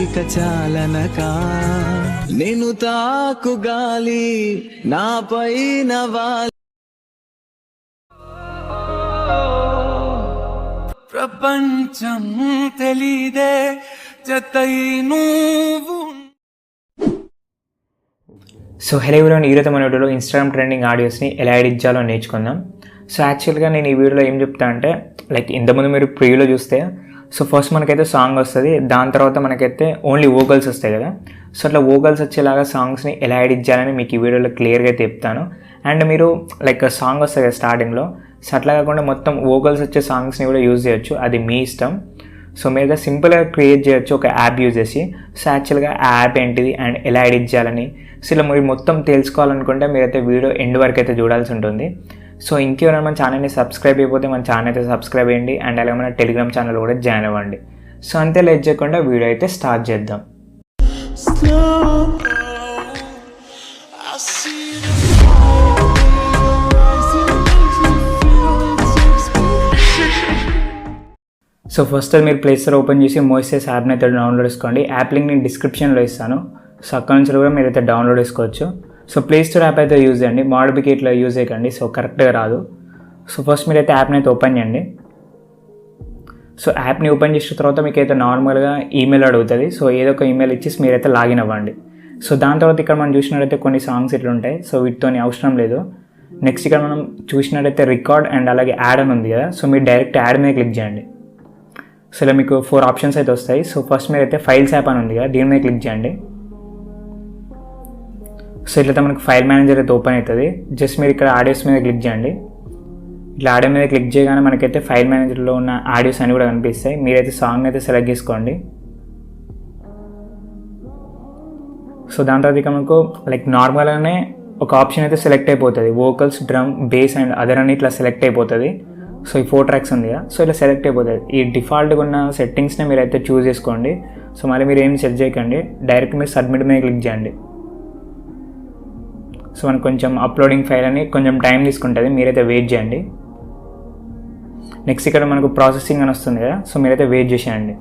ఇక చాలనక నేను తాకు గాలి నా పైన ప్రపంచం తెలీదే జతై నువ్వు. సో హలో ఎవరీవన్, ఈరోజు మన వీడియోలో ఇన్స్టాగ్రామ్ ట్రెండింగ్ ఆడియోస్ని ఎలా ఎడిట్ చేయాలో నేర్చుకుందాం. సో యాక్చువల్గా నేను ఈ వీడియోలో ఏం చెప్తా అంటే, లైక్ ఇంతకుముందు మీరు ప్రివ్యూలో చూస్తే సో ఫస్ట్ మనకైతే సాంగ్ వస్తుంది, దాని తర్వాత మనకైతే ఓన్లీ వోకల్స్ వస్తాయి కదా. సో అట్లా వోకల్స్ వచ్చేలాగా సాంగ్స్ని ఎలా ఎడిట్ చేయాలని మీకు ఈ వీడియోలో క్లియర్గా అయితే చెప్తాను. అండ్ మీరు లైక్ సాంగ్ వస్తుంది కదా స్టార్టింగ్లో, సో అట్లా కాకుండా మొత్తం వోకల్స్ వచ్చే సాంగ్స్ని కూడా యూజ్ చేయొచ్చు, అది మీ ఇష్టం. సో మీరుగా సింపుల్గా క్రియేట్ చేయొచ్చు ఒక యాప్ యూజ్ చేసి. సో యాక్చువల్గా ఆ యాప్ ఏంటిది అండ్ ఎలా ఎడిట్ చేయాలని సో ఇలా మీరు మొత్తం తెలుసుకోవాలనుకుంటే మీరైతే వీడియో ఎండ్ వరకు అయితే చూడాల్సి ఉంటుంది. సో ఇంకెవరైనా మన ఛానల్ని సబ్స్క్రైబ్ అయిపోతే మన ఛానల్ అయితే సబ్స్క్రైబ్ చేయండి, అండ్ అలాగే మన టెలిగ్రామ్ ఛానల్ కూడా జాయిన్ అవ్వండి. సో అంతే లేట్ చేయకుండా వీడియో అయితే స్టార్ట్ చేద్దాం. సో ఫస్ట్ అది మీరు ప్లే స్టోర్ ఓపెన్ చేసి మోయిసెస్ యాప్ని అయితే డౌన్లోడ్ చేసుకోండి. యాప్ లింక్ నేను డిస్క్రిప్షన్లో ఇస్తాను. సో అక్కడ నుంచి కూడా మీరైతే డౌన్లోడ్ చేసుకోవచ్చు. సో ప్లే స్టోర్ యాప్ అయితే యూజ్ చేయండి, మోడిఫికేట్లో యూజ్ చేయకండి, సో కరెక్ట్గా రాదు. సో ఫస్ట్ మీరైతే యాప్ని అయితే ఓపెన్ చేయండి. సో యాప్ని ఓపెన్ చేసిన తర్వాత మీకు అయితే నార్మల్గా ఈమెయిల్ అడుగుతుంది. సో ఏదో ఒక ఈమెయిల్ ఇచ్చేసి మీరైతే లాగిన్ అవ్వండి. సో దాని తర్వాత ఇక్కడ మనం చూసినట్టయితే కొన్ని సాంగ్స్ ఇట్లా ఉంటాయి, సో వీటితో అవసరం లేదు. నెక్స్ట్ ఇక్కడ మనం చూసినట్టయితే రికార్డ్ అండ్ అలాగే యాడ్ అని ఉంది కదా, సో మీరు డైరెక్ట్ యాడ్ మీద క్లిక్ చేయండి. సో ఇలా మీకు 4 ఆప్షన్స్ అయితే వస్తాయి. సో ఫస్ట్ మీరైతే ఫైల్స్ యాప్ అని ఉంది కదా, దీని మీద క్లిక్ చేయండి. సో ఇట్లా మనకు ఫైల్ మేనేజర్ అయితే ఓపెన్ అవుతుంది. జస్ట్ మీరు ఇక్కడ ఆడియోస్ మీద క్లిక్ చేయండి. ఇట్లా ఆడియో మీద క్లిక్ చేయగానే మనకైతే ఫైల్ మేనేజర్లో ఉన్న ఆడియోస్ అన్నీ కూడా కనిపిస్తాయి. మీరైతే సాంగ్ అయితే సెలెక్ట్ చేసుకోండి. సో దాని తర్వాత ఇక మనకు లైక్ నార్మల్గానే ఒక ఆప్షన్ అయితే సెలెక్ట్ అయిపోతుంది, vocals, drum, base and other అని ఇట్లా సెలెక్ట్ అయిపోతుంది. సో ఈ 4 ట్రాక్స్ ఉంది కదా, సో ఇలా సెలెక్ట్ అయిపోతుంది. ఈ డిఫాల్ట్గా ఉన్న సెట్టింగ్స్ని మీరు అయితే చూస్ చేసుకోండి. సో మళ్ళీ మీరు ఏం సెట్ చేయకండి, డైరెక్ట్ మీరు సబ్మిట్ మీద క్లిక్ చేయండి. సో మనకు కొంచెం అప్లోడింగ్ ఫైల్ అని కొంచెం టైం తీసుకుంటుంది, మీరైతే వెయిట్ చేయండి. నెక్స్ట్ ఇక్కడ మనకు ప్రాసెసింగ్ అని వస్తుంది కదా, సో మీరైతే వెయిట్ చేసేయండి.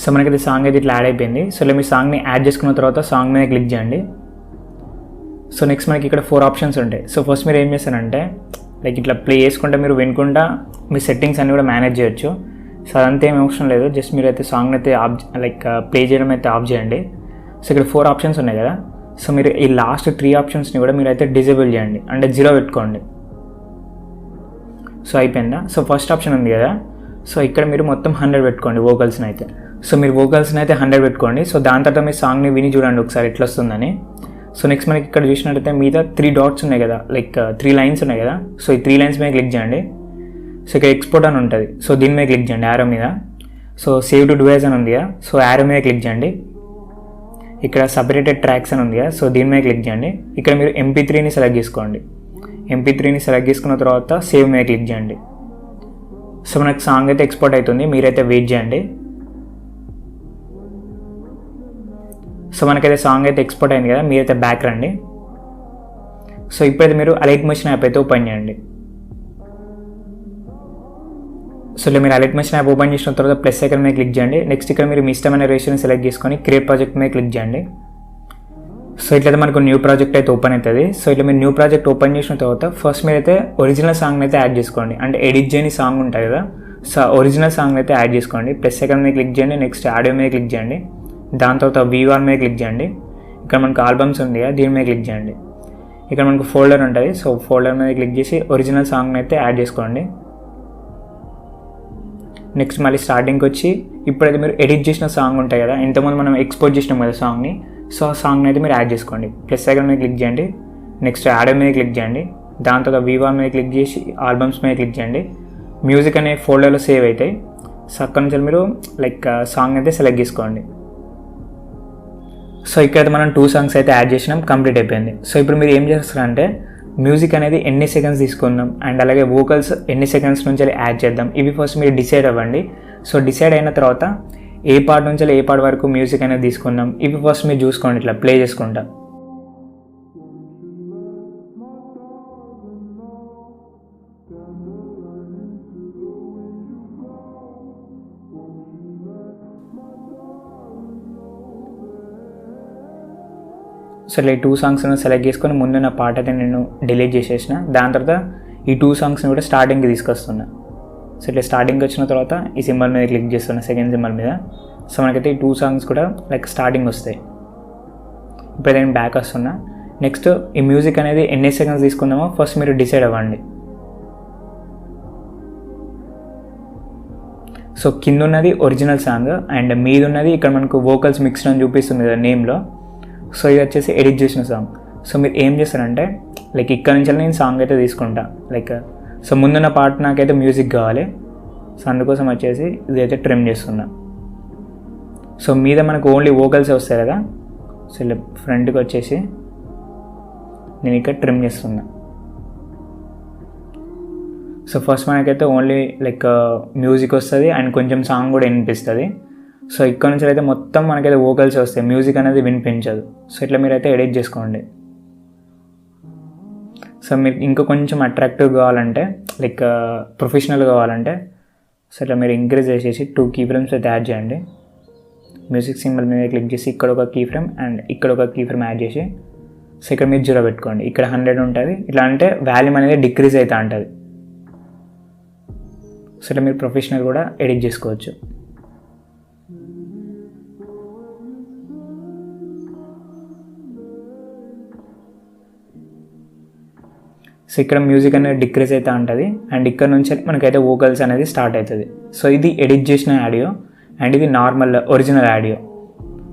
సో మనకైతే సాంగ్ అయితే ఇట్లా యాడ్ అయిపోయింది. సో ఇలా మీ సాంగ్ని యాడ్ చేసుకున్న తర్వాత సాంగ్ మీద క్లిక్ చేయండి. సో నెక్స్ట్ మనకి ఇక్కడ 4 ఆప్షన్స్ ఉంటాయి. సో ఫస్ట్ మీరు ఏం చేస్తారంటే, లైక్ ఇట్లా ప్లే చేసుకుంటే మీరు వినకుండా మీ సెట్టింగ్స్ అన్నీ కూడా మేనేజ్ చేయొచ్చు. సో అదంతా ఏం అవసరం లేదు, జస్ట్ మీరు అయితే సాంగ్ అయితే లైక్ ప్లే చేయడం అయితే ఆఫ్ చేయండి. సో ఇక్కడ 4 ఆప్షన్స్ ఉన్నాయి కదా, సో మీరు ఈ లాస్ట్ 3 ఆప్షన్స్ని కూడా మీరు అయితే డిజేబుల్ చేయండి, అంటే 0 పెట్టుకోండి. సో అయిపోయిందా. సో ఫస్ట్ ఆప్షన్ ఉంది కదా, సో ఇక్కడ మీరు మొత్తం 100 పెట్టుకోండి వోకల్స్ని అయితే. సో మీరు వోకల్స్ని అయితే 100 పెట్టుకోండి. సో దాని తర్వాత మీ సాంగ్ని విని చూడండి ఒకసారి ఎట్లా వస్తుందని. సో నెక్స్ట్ మనకి ఇక్కడ చూసినట్టయితే మీద 3 డాట్స్ ఉన్నాయి కదా, లైక్ 3 లైన్స్ ఉన్నాయి కదా, సో ఈ 3 లైన్స్ మీద క్లిక్ చేయండి. సో ఇక్కడ ఎక్స్పోర్ట్ అని ఉంటుంది, సో దీని మీద క్లిక్ చేయండి యారో మీద. సో సేవ్ టు డివైస్ అని ఉంది కదా, సో యారో మీద క్లిక్ చేయండి. ఇక్కడ సపరేటెడ్ ట్రాక్స్ అని ఉంది కదా, సో దీని మీద క్లిక్ చేయండి. ఇక్కడ మీరు MP3ని సెలెక్ట్ చేసుకోండి. MP3ని సెలెక్ట్ చేసుకున్న తర్వాత సేవ్ మీద క్లిక్ చేయండి. సో మనకు సాంగ్ అయితే ఎక్స్పోర్ట్ అవుతుంది, మీరైతే వెయిట్ చేయండి. సో మనకైతే సాంగ్ అయితే ఎక్స్పోర్ట్ అయింది కదా, మీరైతే బ్యాక్ రండి. సో ఇప్పుడైతే మీరు అలైట్ మోషన్ యాప్ అయితే ఓపెన్ చేయండి. సో ఇలా మీరు అలైట్ మోషన్ యాప్ ఓపెన్ చేసిన తర్వాత ప్లస్ ఐకాన్ మీద క్లిక్ చేయండి. నెక్స్ట్ ఇక్కడ మీరు మీ ఇష్టమైన రేషియోని సెలెక్ట్ చేసుకొని క్రియేట్ ప్రాజెక్ట్ మీద క్లిక్ చేయండి. సో ఇట్లయితే మనకు న్యూ ప్రాజెక్ట్ అయితే ఓపెన్ అవుతుంది. సో ఇట్లా మీరు న్యూ ప్రాజెక్ట్ ఓపెన్ చేసిన తర్వాత ఫస్ట్ మీరైతే ఒరిజినల్ సాంగ్ అయితే యాడ్ చేసుకోండి, అంటే ఎడిట్ చేయని సాంగ్ ఉంటుంది కదా, సో ఒరిజినల్ సాంగ్ అయితే యాడ్ చేసుకోండి. ప్లస్ ఐకాన్ మీద క్లిక్ చేయండి. నెక్స్ట్ ఆడియో మీద క్లిక్ చేయండి. దాని తర్వాత V1 మీద క్లిక్ చేయండి. ఇక్కడ మనకు ఆల్బమ్స్ ఉంది కదా, దీని మీద క్లిక్ చేయండి. ఇక్కడ మనకు ఫోల్డర్ ఉంటుంది, సో ఫోల్డర్ మీద క్లిక్ చేసి ఒరిజినల్ సాంగ్ని అయితే యాడ్ చేసుకోండి. నెక్స్ట్ మళ్ళీ స్టార్టింగ్కి వచ్చి ఇప్పుడైతే మీరు ఎడిట్ చేసిన సాంగ్ ఉంటాయి కదా, ఇంతకుముందు మనం ఎక్స్పోర్ట్ చేసినాం కదా సాంగ్ని, సో ఆ సాంగ్ని అయితే మీరు యాడ్ చేసుకోండి. ప్లస్ ఐకాన్ మీద క్లిక్ చేయండి. నెక్స్ట్ ఆడియో మీద క్లిక్ చేయండి. దాని తర్వాత V1 మీద క్లిక్ చేసి ఆల్బమ్స్ మీద క్లిక్ చేయండి. మ్యూజిక్ అనే ఫోల్డర్లో సేవ్ అవుతాయి. సో అక్కడ నుంచి మీరు లైక్ సాంగ్ అయితే సెలెక్ట్ చేసుకోండి. సో ఇక్కడైతే మనం 2 సాంగ్స్ అయితే యాడ్ చేసినాం, కంప్లీట్ అయిపోయింది. సో ఇప్పుడు మీరు ఏం చేస్తారంటే, మ్యూజిక్ అనేది ఎన్ని సెకండ్స్ తీసుకుందాం అండ్ అలాగే వోకల్స్ ఎన్ని సెకండ్స్ నుంచి యాడ్ చేద్దాం, ఇవి ఫస్ట్ మీరు డిసైడ్ అవ్వండి. సో డిసైడ్ అయిన తర్వాత ఏ పార్ట్ నుంచి ఏ పార్ట్ వరకు మ్యూజిక్ అనేది తీసుకుందాం, ఇవి ఫస్ట్ మీరు చూసుకోండి ఇట్లా ప్లే చేసుకుంటా. సో ఇట్లా ఈ 2 సాంగ్స్ను సెలెక్ట్ చేసుకొని ముందు నా పాట అయితే నేను డిలీట్ చేసేసిన. దాని తర్వాత ఈ 2 సాంగ్స్ని కూడా స్టార్టింగ్కి తీసుకొస్తున్నా. సో ఇట్లా స్టార్టింగ్కి వచ్చిన తర్వాత ఈ సింబల్ మీద క్లిక్ చేస్తున్నా, సెకండ్ సింబల్ మీద. సో మనకైతే ఈ 2 సాంగ్స్ కూడా లైక్ స్టార్టింగ్ వస్తాయి. ఇప్పుడు నేను బ్యాక్ వస్తున్నా. నెక్స్ట్ ఈ మ్యూజిక్ అనేది ఎన్ని సెకండ్స్ తీసుకుందామో ఫస్ట్ మీరు డిసైడ్ అవ్వండి. సో కింద ఉన్నది ఒరిజినల్ సాంగ్ అండ్ మీద ఉన్నది ఇక్కడ మనకు వోకల్స్ మిక్స్డ్ అని చూపిస్తుంది కదా నేమ్లో. సో ఇది వచ్చేసి ఎడిట్ చేసిన సాంగ్. సో మీరు ఏం చేస్తారంటే లైక్ ఇక్కడ నుంచి నేను సాంగ్ అయితే తీసుకుంటా. లైక్ సో ముందున్న పార్ట్ నాకైతే మ్యూజిక్ కావాలి. సో అందుకోసం వచ్చేసి ఇది అయితే ట్రిమ్ చేస్తున్నా. సో మీద మనకు ఓన్లీ వోకల్స్ వస్తాయి కదా. సో ఇలా ఫ్రంట్కి వచ్చేసి నేను ఇక్కడ ట్రిమ్ చేస్తున్నా. సో ఫస్ట్ మనకైతే ఓన్లీ లైక్ మ్యూజిక్ వస్తుంది అండ్ కొంచెం సాంగ్ కూడా వినిపిస్తుంది. సో ఇక్కడ నుంచి అయితే మొత్తం మనకైతే వోకల్స్ వస్తాయి, మ్యూజిక్ అనేది వినిపించదు. సో ఇట్లా మీరైతే ఎడిట్ చేసుకోండి. సో మీరు ఇంకా కొంచెం అట్రాక్టివ్ కావాలంటే లైక్ ప్రొఫెషనల్ కావాలంటే సో ఇట్లా మీరు ఇంక్రీజ్ చేసేసి 2 కీ ఫ్రేమ్స్ అయితే యాడ్ చేయండి. మ్యూజిక్ సింబల్ మీద క్లిక్ చేసి ఇక్కడ ఒక కీ ఫ్రేమ్ అండ్ ఇక్కడ ఒక కీ ఫ్రేమ్ యాడ్ చేసి సో ఇక్కడ మీరు 0 పెట్టుకోండి. ఇక్కడ 100 ఉంటుంది. ఇట్లా అంటే వాల్యూమ్ అనేది డిక్రీజ్ అవుతూ ఉంటుంది. సో ఇట్లా మీరు ప్రొఫెషనల్ కూడా ఎడిట్ చేసుకోవచ్చు. సో ఇక్కడ మ్యూజిక్ అనేది డిక్రీజ్ అవుతూ ఉంటుంది అండ్ ఇక్కడ నుంచి మనకైతే వోకల్స్ అనేది స్టార్ట్ అవుతుంది. సో ఇది ఎడిట్ చేసిన ఆడియో అండ్ ఇది నార్మల్ ఒరిజినల్ ఆడియో.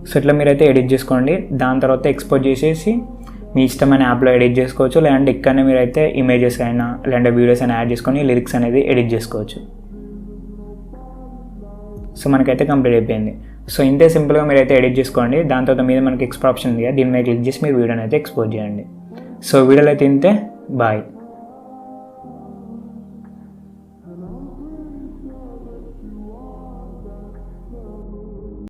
సో ఇట్లా మీరైతే ఎడిట్ చేసుకోండి. దాని తర్వాత ఎక్స్పోర్ట్ చేసేసి మీ ఇష్టమైన యాప్లో ఎడిట్ చేసుకోవచ్చు. లేదంటే ఇక్కడనే మీరైతే ఇమేజెస్ అయినా లేదంటే వీడియోస్ అయినా యాడ్ చేసుకొని లిరిక్స్ అనేది ఎడిట్ చేసుకోవచ్చు. సో మనకైతే కంప్లీట్ అయిపోయింది. సో ఇంతే సింపుల్గా మీరైతే ఎడిట్ చేసుకోండి. దాని తర్వాత మీద మనకి ఎక్స్పోర్ట్ ఆప్షన్ ఉంది, దీని మీద క్లిక్ చేసి మీరు వీడియోని అయితే ఎక్స్పోర్ట్ చేయండి. సో వీడియోలో అయితే ఇంతే. బాయ్.